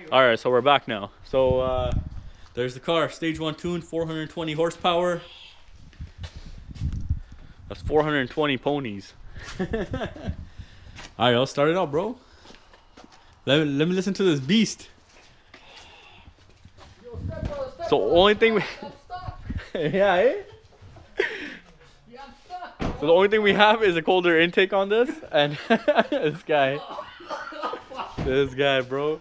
All right, so we're back now. So there's the car, stage 1 tune, 420 horsepower. That's 420 ponies. All right, I'll start it out, bro. Let me listen to this beast. So only thing we yeah, eh? So the only thing we have is a colder intake on this, and this guy, bro.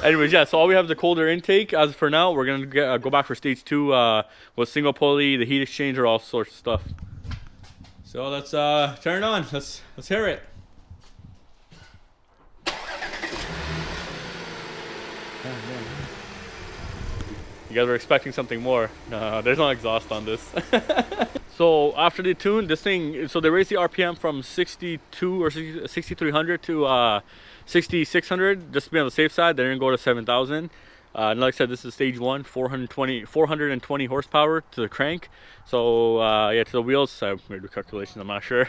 Anyways, yeah, so all we have is a colder intake. As for now, we're gonna go back for stage 2 with single pulley, the heat exchanger, all sorts of stuff. So let's turn it on. Let's hear it. You guys were expecting something more. No, there's no exhaust on this. So after the tune, this thing, so they raised the RPM from 62 or 6300 to 6600 just to be on the safe side. They didn't go to 7000. And like I said, this is stage 1, 420 horsepower to the crank. So yeah, to the wheels, I made the calculations, I'm not sure.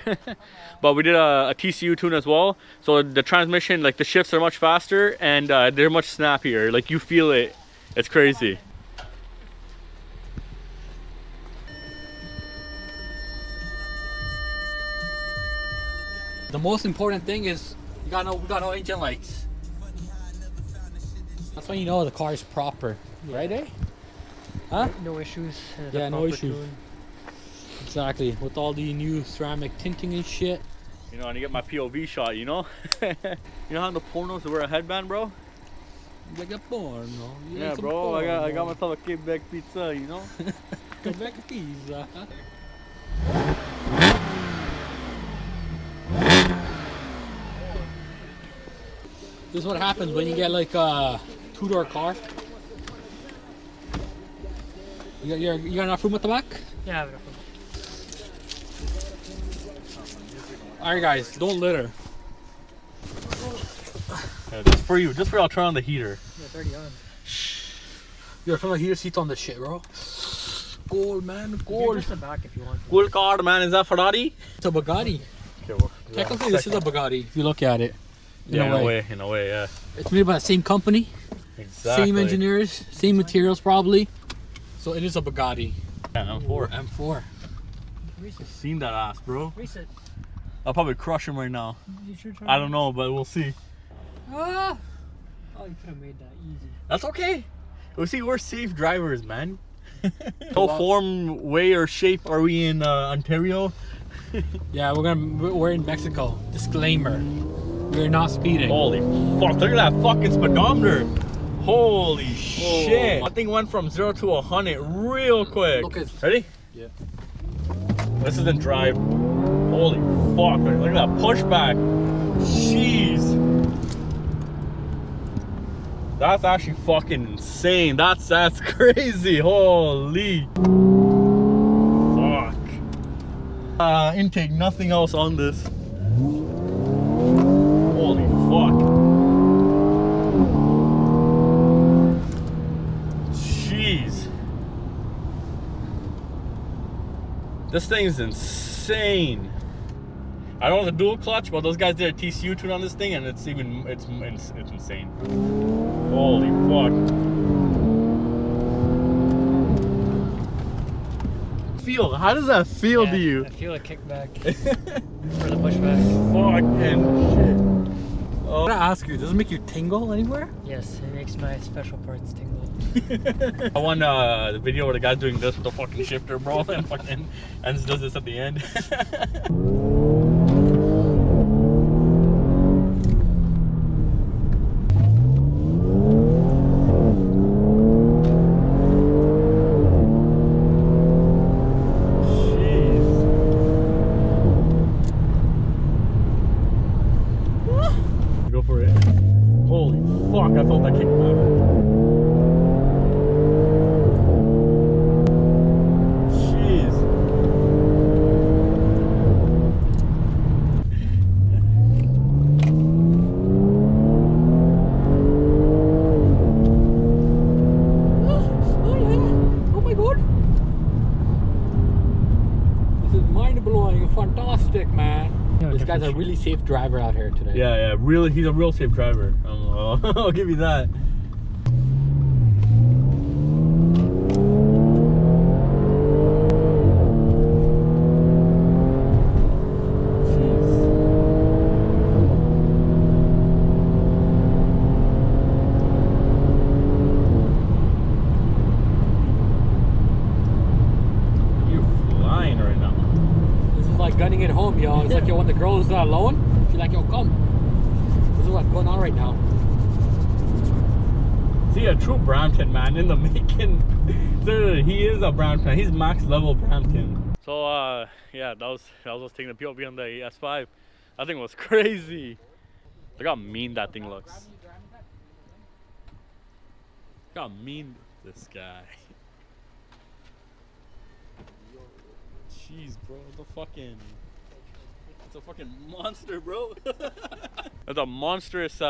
But we did a TCU tune as well. So the transmission, like the shifts are much faster and they're much snappier. Like you feel it. It's crazy. The most important thing is we got no engine lights. That's when you know the car is proper, right, eh? Huh? No issues. Yeah, no issues. Exactly, with all the new ceramic tinting and shit. You know, and you get my POV shot, you know? You know how in the pornos they wear a headband, bro? Like a porno. Yeah, bro, I got myself a Quebec pizza, you know? Quebec pizza. This is what happens when you get like a two-door car. You got enough room at the back? Yeah, I have enough room. Alright guys, don't litter. Yeah, just for you, I'll turn on the heater. Yeah, 30 on. Yo, turn the heater seats on this shit, bro. Gold, man, gold. Just the back if you want. Cool car, man. Is that Ferrari? It's a Bugatti. Okay, well, Technically, this is a Bugatti if you look at it. In a way, yeah. It's made by the same company, Exactly. same engineers, same materials probably. So it is a Bugatti. Yeah, M4. M4. Reset. Seen that ass, bro. Reset. I'll probably crush him right now. You should try. I don't know, but we'll see. Ah! Oh, you could have made that easy. That's okay. We'll see, we're safe drivers, man. No form, way, or shape are we in Ontario. Yeah, we're in Mexico. Disclaimer: we're not speeding. Holy fuck! Look at that fucking speedometer. Holy shit! That thing went from 0 to 100 real quick. Look at. Ready? Yeah. This is in drive. Holy fuck! Look at that pushback. Jeez. That's actually fucking insane. That's crazy. Holy fuck. Intake, nothing else on this. Holy fuck. Jeez. This thing is insane. I don't know the dual clutch, but those guys did a TCU tune on this thing, and it's insane. Holy fuck. How does that feel to you? I feel a kickback for the pushback. Fucking shit. I want to ask you, does it make you tingle anywhere? Yes, it makes my special parts tingle. I won the video where the guy's doing this with the fucking shifter, bro, and fucking and does this at the end. Go for it. Holy fuck, I felt that kickback. Jeez. Oh my god. This is mind-blowing, fantastic, man. This guy's a really safe driver out here today. Yeah, really, he's a real safe driver. I'll give you that. it home, yo. It's like, yo, when the girl's alone, she's like, yo, come. This is what's going on right now. See, a true Brampton man in the making. He is a Brampton. He's max level Brampton. So yeah, that was us taking the POV on the S5. That thing was crazy. Look how mean that thing looks. Look how mean this guy. Jeez, bro, it's a fucking monster, bro. It's a monstrous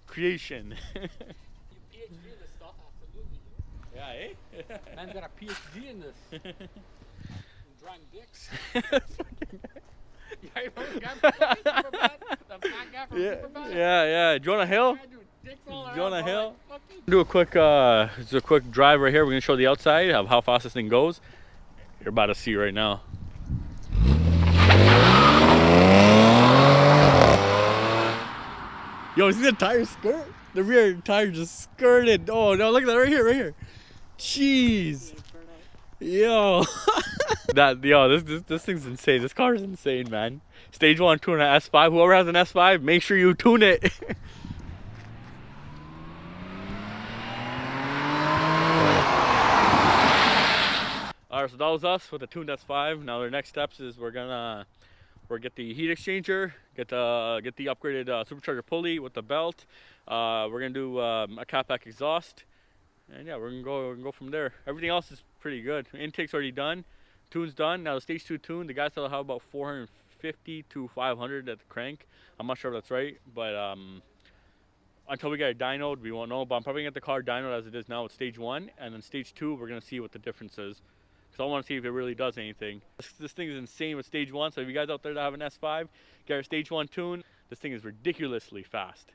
creation. You PhD in this stuff, absolutely. Yeah, eh? Man's got a PhD in this. In drawing dicks. Yeah. Jonah Hill. Jonah Hill. Do a quick drive right here. We're gonna show the outside of how fast this thing goes. You're about to see right now. Yo, see the tire skirt? The rear tire just skirted. Oh no, look at that right here. Jeez. Yo. This thing's insane. This car is insane, man. Stage 1 tune on S5. Whoever has an S5, make sure you tune it. Alright, so that was us with the tuned S5. Now the next steps is we're get the heat exchanger, get the upgraded supercharger pulley with the belt. We're gonna do a catback exhaust, and yeah, we're gonna go from there. Everything else is pretty good. Intake's already done, tune's done. Now the stage 2 tune, the guys tell how about 450 to 500 at the crank. I'm not sure if that's right, but until we get it dynoed, we won't know. But I'm probably gonna get the car dynoed as it is now with stage 1, and then stage 2 we're gonna see what the difference is. Because I want to see if it really does anything. This thing is insane with stage 1, so if you guys out there that have an S5, get a stage 1 tune. This thing is ridiculously fast.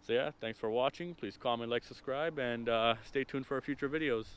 So yeah, thanks for watching. Please comment, like, subscribe, and stay tuned for our future videos.